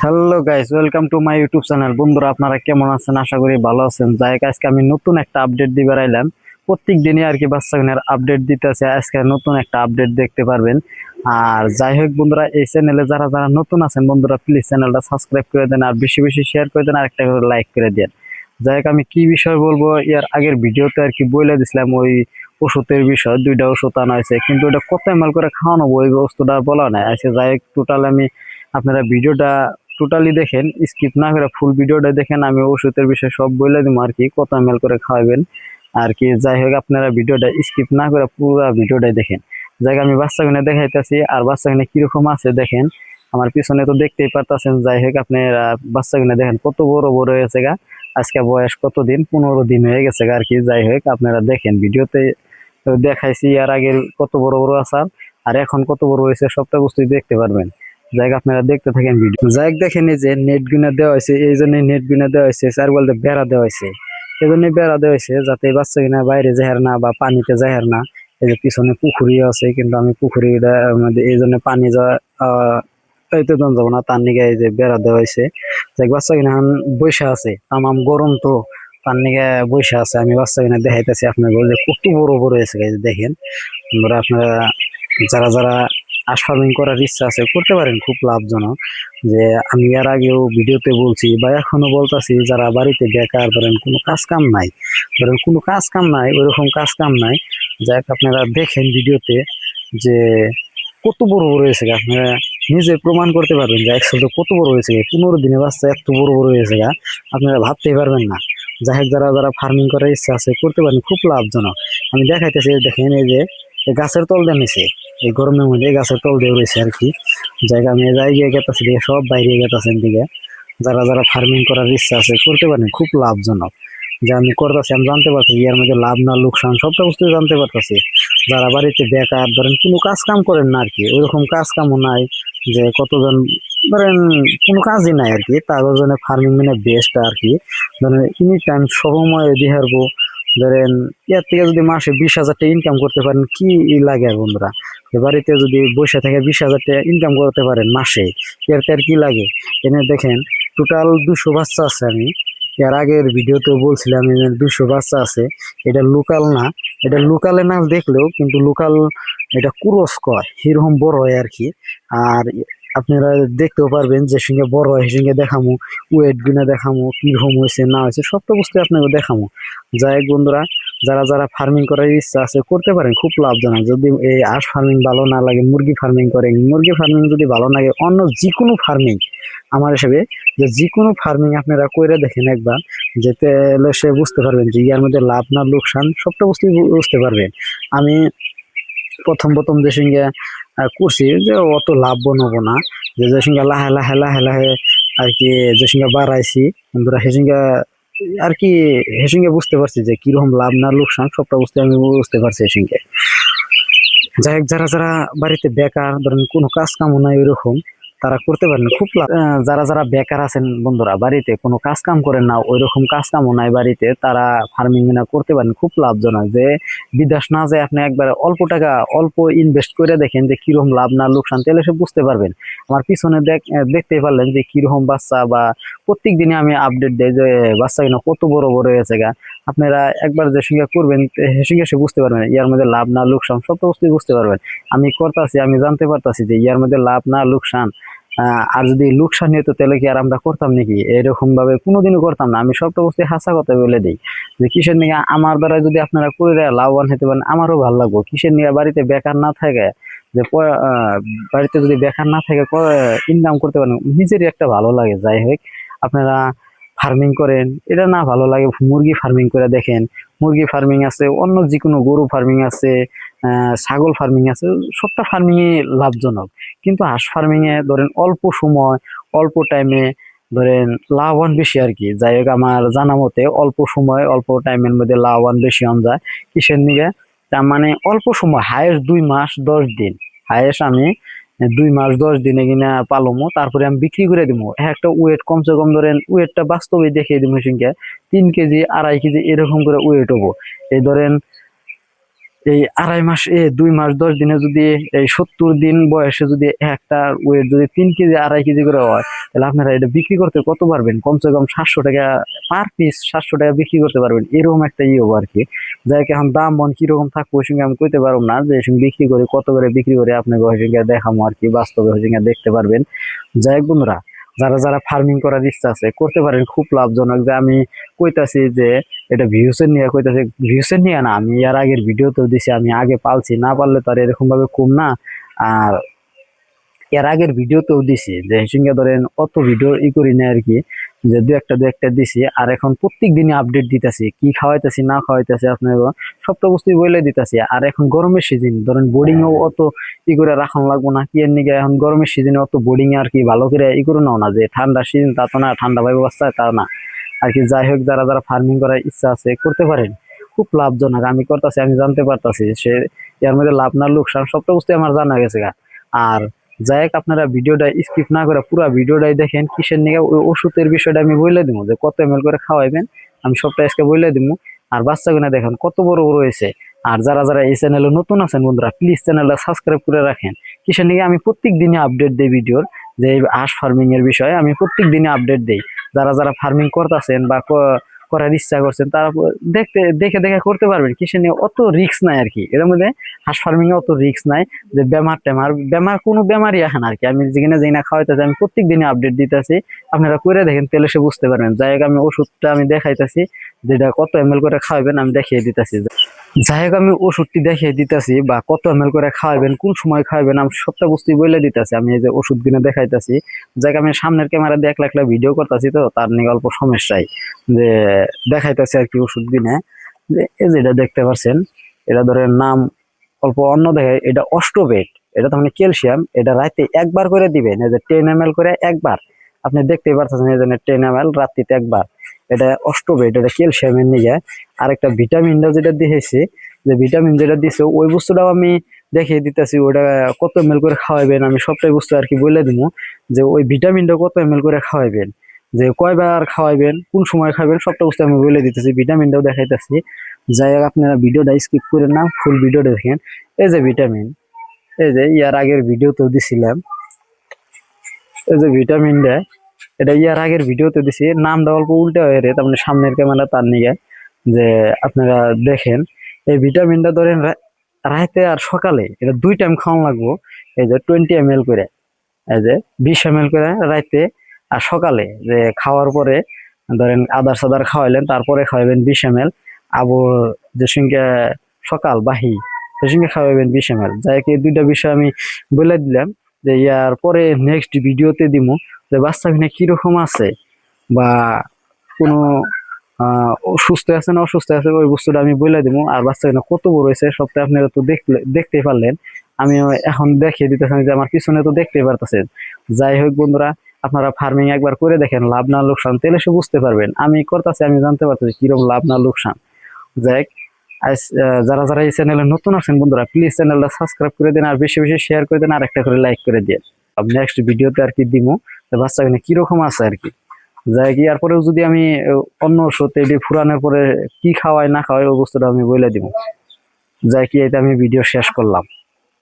Hello guys, welcome to my YouTube channel. বন্ধুরা, আপনারা কেমন আছেন? আশা করি ভালো আছেন। যাই হোক, আজকে আমি নতুন একটা আপডেট দিবার আইলাম। প্রত্যেক দিনই আর কি বাচ্চাদের আপডেট দিতেছে। আজকে নতুন একটা আপডেট দেখতে পারবেন। আর যাই হোক বন্ধুরা, এই চ্যানেলে যারা যারা নতুন আছেন বন্ধুরা, প্লিজ চ্যানেলটা সাবস্ক্রাইব করে দেন, আর বেশি বেশি শেয়ার করে দেন, আর একটা করে লাইক করে দেন। যাই হোক, আমি কি বিষয় বলবো, এর আগের ভিডিওতে আর কি বলে দিছিলাম ওই ওষুধের বিষয়। দুইটা ওষুধ আনা হয়েছে, কিন্তু এটা কত এমএল করে খাওয়ানো ওই বস্তুটা বলা নাই। আজকে যাই হোক, টোটাল আমি আপনারা ভিডিওটা টোটালি দেখেন, স্কিপ না করে ফুল ভিডিওটা দেখেন। আমি ওষুধের বিষয়ে সব বলে দিব আর কি, কত এমএল করে খাওয়াবেন আর কি। যাই হোক, আপনারা ভিডিওটা স্কিপ না করে পুরো ভিডিওটাই দেখেন। যাই হোক, আমি বাচ্চাগুলো দেখাইতেছি, আর বাচ্চাগুলো কিরকম আছে দেখেন। আমার পিছনে তো দেখতেই পারতেছেন। যাই হোক, আপনারা বাচ্চাগুলো দেখেন কত বড় বড় হয়েছে গা। আজকে বয়স কতদিন, 15 দিন হয়ে গেছে গা আর কি। যাই হোক, আপনারা দেখেন ভিডিওতে দেখাইছি আর আগের কত বড় বড় আসার, আর এখন কত বড় হয়েছে সবটা বস্তুই দেখতে পারবেন। যাই হোক, আপনারা দেখতে থাকেন ভিডিও। যাই হোক, দেখেন এই যে নেট গুনা দেওয়া হয়েছে, এই জন্য নেট গুনা দেওয়া হয়েছে, আর বলতে বেড়া দেওয়া হয়েছে। এই জন্য বেড়া দেওয়া হয়েছে যাতে বাচ্চা কিনা বাইরে যাহের না বা পানিতে যাহের না। এই যে পিছনে পুকুরি আছে, কিন্তু আমি পুকুরিটা মধ্যে এই জন্য পানি যা এইতে দন যাবো না, তার নিগে এই যে বেড়া দেওয়া হয়েছে। যাই হোক, বাচ্চা কিনা এখন বৈশা আছে, তামাম গরম তো, তার নিগে বৈশা আছে। আমি বাচ্চা কিনা দেখাইতেছি আপনার যে কত বড় বড় হয়েছে। এই যে দেখেন বন্ধুরা, আপনারা যারা যারা হাঁস ফার্মিং করার ইচ্ছা আছে করতে পারেন, খুব লাভজনক। যে আমি এর আগেও ভিডিওতে বলছি বা এখনো বলতাছি, যারা বাড়িতে বেকার, ধরেন কোনো কাজ কাম নাই, ধরেন কোনো কাজ কাম নাই, ওইরকম কাজ কাম নাই, যাই হোক আপনারা দেখেন ভিডিওতে যে কত বড় বড় হয়েছে গা। আপনারা নিজে প্রমাণ করতে পারবেন যে একসাথে কত বড় হয়েছে গা। 15 দিনে বাচ্চা এত বড় বড় হয়েছে গা, আপনারা ভাবতেই পারবেন না। যাই হোক, যারা যারা ফার্মিং করার ইচ্ছা আছে করতে পারেন, খুব লাভজনক। আমি দেখাইতেছি, দেখেন এই যে গাছের তল দিয়ে নিছে, এই গরমের মধ্যে গাছের তল দিয়ে রয়েছে আর কি। জায়গা আমি যাই গিয়ে গেতেছি দিকে, সব বাইরে গেতেছেন দিকে। যারা যারা ফার্মিং করার ইচ্ছা আছে করতে পারেন, খুব লাভজনক। যে আমি করতেছি, আমি জানতে পারতেছি এর মধ্যে লাভ না লোকসান সবটা বস্তু জানতে পারতেছি। যারা বাড়িতে বেকার, ধরেন কোনো কাজ কাম করেন না আর কি, ওইরকম কাজ কামও নাই, যে কতজন ধরেন কোনো কাজই নাই আর কি, তাদের জন্য ফার্মিং মানে বেস্ট আর কি। ধরেন এনি টাইম সময় দিয়ে হারবো। ধরেন ইয়ার থেকে যদি মাসে 20,000 টাকা ইনকাম করতে পারেন, কি লাগে আর বন্ধুরা। বাড়িতে যদি বসে থেকে 20,000 টাকা ইনকাম করতে পারেন মাসে, এর আর কি লাগে। এনে দেখেন টোটাল 200 বাচ্চা আছে। আমি এর আগের ভিডিওতে বলছিলাম 200 বাচ্চা আছে। এটা লোকাল না, এটা লোকালে না দেখলেও কিন্তু লোকাল, এটা কুরস কয়, এরকম বড় হয় আর কি। আর আপনারা দেখতেও পারবেন যে সঙ্গে বড় হয়, সঙ্গে দেখামো ওয়েট গুনা, দেখামো কিরকম হয়েছে না হয়েছে, সবটা বুঝতে আপনাকে দেখামো। যাই হোক বন্ধুরা, যারা যারা ফার্মিং করার ইচ্ছা আছে করতে পারেন, খুব লাভজনক। যদি এই হাঁস ফার্মিং ভালো না লাগে, মুরগি ফার্মিং করেন। মুরগি ফার্মিং যদি ভালো লাগে, অন্য যে কোনো ফার্মিং আমার হিসেবে, যে যে কোনো ফার্মিং আপনারা করে দেখেন একবার, যেতে সে বুঝতে পারবেন যে ইয়ার মধ্যে লাভ না লোকসান সবটা বুঝতে পারবেন। আমি প্রথম প্রথম যে সঙ্গে করছি, যে অত লাভ হবো না, যে সঙ্গে লাহে লাহে লাহে লাহে আর কি, যে সঙ্গে বাড়াইছি বন্ধুরা, সে সঙ্গে আর কি, সে সঙ্গে বুঝতে পারছি যে কিরকম লাভ না লোকসান সবটা আমি বুঝতে পারছি এ সঙ্গে। যাই হোক, যারা যারা বাড়িতে বেকার, ধরেন কোনো কাজ কামও নাই ওইরকম, তারা করতে পারেন, খুব লাভ। যারা যারা বেকার আছেন বন্ধুরা, বাড়িতে কোনো কাজ কাম করেন না, ওইরকম কাজ কামও নাই বাড়িতে, তারা ফার্মিং না করতে পারেন, খুব লাভজনক। যে বিদেশ না যায় আপনি একবার অল্প টাকা অল্প ইনভেস্ট করে দেখেন যে কিরকম লাভ না লোকসান, তাহলে সে বুঝতে পারবেন। আমার পিছনে দেখতে পারলেন যে কিরকম বাচ্চা, বা প্রত্যেক দিনে আমি আপডেট দেই যে বাচ্চা কিনা কত বড় বড় হয়েছে গা। আপনারা একবার যে সঙ্গে করবেন, সে সঙ্গে সে বুঝতে পারবেন ইয়ার মধ্যে লাভ না লোকসান সব বুঝতে পারবেন। আমি করতেছি, আমি জানতে পারতাছি যে ইয়ার মধ্যে লাভ না লোকসান। আর যদি লোকসান হতো তাহলে কি আর আমরা করতাম নাকি? এরকম ভাবে কোনোদিনও করতাম না। আমি সবটা বস্তু হাসা কথা বলে দিই যে কিসের নিয়ে আমার দ্বারা যদি আপনারা করে লাভবান হতে পারেন, আমারও ভালো লাগবো। কিসের নিয়ে বাড়িতে বেকার না থাকে, যে বাড়িতে যদি বেকার না থাকে ইনকাম করতে পারেন, নিজেরই একটা ভালো লাগে। যাই হোক, আপনারা ফার্মিং করেন, এটা না ভালো লাগে মুরগি ফার্মিং করে দেখেন। মুরগি ফার্মিং আছে, অন্য যে কোনো গরু ফার্মিং আছে, ছাগল ফার্মিং আছে, সবটা ফার্মিং এ লাভজনক। কিন্তু হাঁস ফার্মিং এ ধরেন অল্প সময় অল্প টাইমে ধরেন লাভবান বেশি আর কি। যাই হোক, আমার জানা মতে অল্প সময় অল্প টাইমের মধ্যে লাভবান বেশি হন যায়। কিসের নিগে? তার মানে অল্প সময়, হায়েস্ট 2 মাস 10 দিন, হায়েস্ট আমি 2 মাস 10 দিনে কিনা পালমো, তারপরে আমি বিক্রি করে দিব। একটা ওয়েট কমসে কম ধরেন, ওয়েটটা বাস্তবে দেখিয়ে দিব, সঙ্গে 3 কেজি 2.5 কেজি এরকম করে ওয়েট হবো। এই ধরেন এই 2.5 মাস 2 মাস 10 দিনে যদি এই 70 দিন বয়সে যদি একটা ওয়েট যদি 3 কেজি 2.5 কেজি করে হয়, তাহলে আপনারা এটা বিক্রি করতে কত পারবেন? কমসে কম 700 টাকা পার পিস, 700 টাকা বিক্রি করতে পারবেন, এরকম একটা হবো আর কি। যাই হোক, এখন দাম বন কিরকম থাকবো ওই সঙ্গে আমি কইতে পারবো না, যে এই সঙ্গে বিক্রি করে কত করে বিক্রি করে আপনাকে ওই সঙ্গে দেখাবো আর কি, বাস্তবে ওই সঙ্গে দেখতে পারবেন। যাই হোক বন্ধুরা, যারা যারা ফার্মিং করার ইচ্ছা আছে করতে পারেন, খুব লাভজনক। যে আমি কইতাছি যে এটা ভিউসের নিয়ে কইতাছি, ভিউসের নিয়ে না, আমি এর আগের ভিডিও তো দিছি, আমি আগে পালছি, না পারলে তো আর এরকম ভাবে কম না। আর এর আগের ভিডিওতেও দিছি, যে সঙ্গে ধরেন অত ভিডিও করি না আর কি, যে দু একটা দিছি। আর এখন প্রত্যেক দিনই আপডেট দিতেছি, কি খাওয়াইতেছি না খাওয়াইতেছি আপনার সবটা বস্তুই বলে দিতেছি। আর এখন গরমের সিজন, ধরেন বোর্ডিং এও অত করে রাখানো লাগবো না, কি এর নিকে এখন গরমের সিজনে অত বোর্ডিং আর কি ভালো করে করে নাও না, যে ঠান্ডা সিজন তা তো না, ঠান্ডা ভাই অবস্থায় তা না আর কি। যাই হোক, যারা যারা ফার্মিং করার ইচ্ছা আছে করতে পারেন, খুব লাভজনক। আমি করতেছি, আমি জানতে পারতাছি সে এর মধ্যে লাভ না লোকসান সবটা বুঝতে আমার জানা গেছে গা। আর যাই হোক, আপনারা ভিডিওটা স্কিপ না করে পুরো ভিডিওটাই দেখেন, কিসের নিয়ে ওই ওষুধের বিষয়টা আমি বলে দিব, যে কত এমএল করে খাওয়াইবেন আমি সবটা আজকে বলে দিব। আর বাচ্চাগুলো দেখেন কত বড় বড় হয়েছে। আর যারা যারা এই চ্যানেলে নতুন আছেন বন্ধুরা, প্লিজ চ্যানেলটা সাবস্ক্রাইব করে রাখেন। কিসের নিয়ে আমি প্রত্যেক দিনে আপডেট দিই ভিডিওর, যে এই হাঁস ফার্মিং এর বিষয়ে আমি প্রত্যেক দিনে আপডেট দিই। যারা যারা ফার্মিং করতেছেন বা করার ইচ্ছা করছেন, তারা দেখতে দেখে দেখে করতে পারবেন। কিসে নিয়ে অত রিস্ক নাই আর কি, এর মধ্যে হাঁস ফার্মিং এ অত রিস্ক নাই, যে বেমার কোনো বেমারই আসে না আর কি। আমি যেখানে যেখানে খাওয়াইতেছি আমি প্রত্যেক দিনে আপডেট দিতেছি, আপনারা করে দেখেন, তেলে সে বুঝতে পারবেন। যাই হোক, আমি ওষুধটা আমি দেখাইতেছি, যেটা কত এমএল করে খাওয়াবেন আমি দেখিয়ে দিতেছি। যাই হোক, আমি ওষুধটি দেখিয়ে দিতেছি, বা কত এমএল করে খাওয়াবেন, কোন সময় খাওয়াবেন, আমি সবটা বুঝতেই বলে দিতেছি। আমি এই যে ওষুধ কিনে দেখাইতেছি, যাই আমি সামনের ক্যামেরা দিয়ে একলা একলা ভিডিও করতেছি, তো তার নিয়ে অল্প সমস্যায় যে দেখাইতেছি আর কি ওষুধ কিনে। যে এই যেটা দেখতে পাচ্ছেন, এটা ধরেন নাম অল্প অন্য দেখে, এটা অস্টোবেট, এটা তো মানে ক্যালসিয়াম। এটা রাতে একবার করে দিবেন, এই যে 10 ml করে একবার, আপনি দেখতেই পারতেছেন এই জন্য 10 ml রাত্রিতে একবার। এটা অস্টোবেট, এটা ক্যালসিয়ামের নিয়ে। আর একটা ভিটামিনটা যেটা দিয়েছি, যে ভিটামিন যেটা দিছে ওই বস্তুটাও আমি দেখিয়ে দিতেছি, ওটা কত এমএল করে খাওয়াবেন আমি সবটাই বস্তু আর কি বলে দিব। যে ওই ভিটামিনটা কত এমএল করে খাওয়াবেন, যে কয়বার খাওয়াবেন, কোন সময় খাবেন, সবটা বস্তু আমি বলে দিতেছি, ভিটামিনটাও দেখাইতেছি। যাই হোক, আপনারা ভিডিওটা স্কিপ করেন না, ফুল ভিডিওটা দেখেন। এই যে ভিটামিন, এই যে ইয়ার আগের ভিডিওতেও দিছিলাম, এই যে ভিটামিনটা, এটা ইয়ার আগের ভিডিওতে দিছি, নামটা অল্প উল্টে হয়ে রে, তার মানে সামনের ক্যামেরা তার নিগে, যে আপনারা দেখেন। এই ভিটামিনটা ধরেন রাতে আর সকালে, এটা 2 টাইম খাওয়ানো লাগবো। এই যে 20 ml করে, এই যে 20 ml করে রাতে আর সকালে, যে খাওয়ার পরে ধরেন আদার সাদার খাওয়াইলেন, তারপরে খাওয়াবেন 20 ml। আবার যে সঙ্গে সকাল বাহি সে সঙ্গে খাওয়াবেন 20 ml। যাই হোক, এই দুইটা বিষয় আমি বলে দিলাম, যে ইয়ার পরে নেক্সট ভিডিওতে দিব, যে বাচ্চা কিনে কিরকম আছে, বা কোনো সুস্থ আছে না অসুস্থ আছে, ওই বস্তুটা আমি বলে দিব। আর বাচ্চা কিনা কত বড় হয়েছে সবটা আপনারা তো দেখতেই পারলেন। আমি এখন দেখিয়ে দিতেছি, যে আমার পিছনে তো দেখতেই পারতেছেন। যাই হোক বন্ধুরা, আপনারা ফার্মিং একবার করে দেখেন, লাভ না লোকসান তেলে সে বুঝতে পারবেন। আমি করতেছি, আমি জানতে পারতেছি কিরকম লাভ না লোকসান। যাই হোক, যারা যারা এই চ্যানেলে নতুন আছেন বন্ধুরা, প্লিজ চ্যানেলটা সাবস্ক্রাইব করে দেন, আর বেশি বেশি শেয়ার করে দেন, আর একটা করে লাইক করে দিন। নেক্সট ভিডিওতে আর কি দিব, বাচ্চা কিনা কিরকম আছে আর কি। যাই কি, এরপরেও যদি আমি অন্য ওষুধ এটি ফুরানোর পরে কি খাওয়াই না খাওয়াই, ওই বস্তুটা আমি বলে দিব। যাই কি, এটা আমি ভিডিও শেষ করলাম।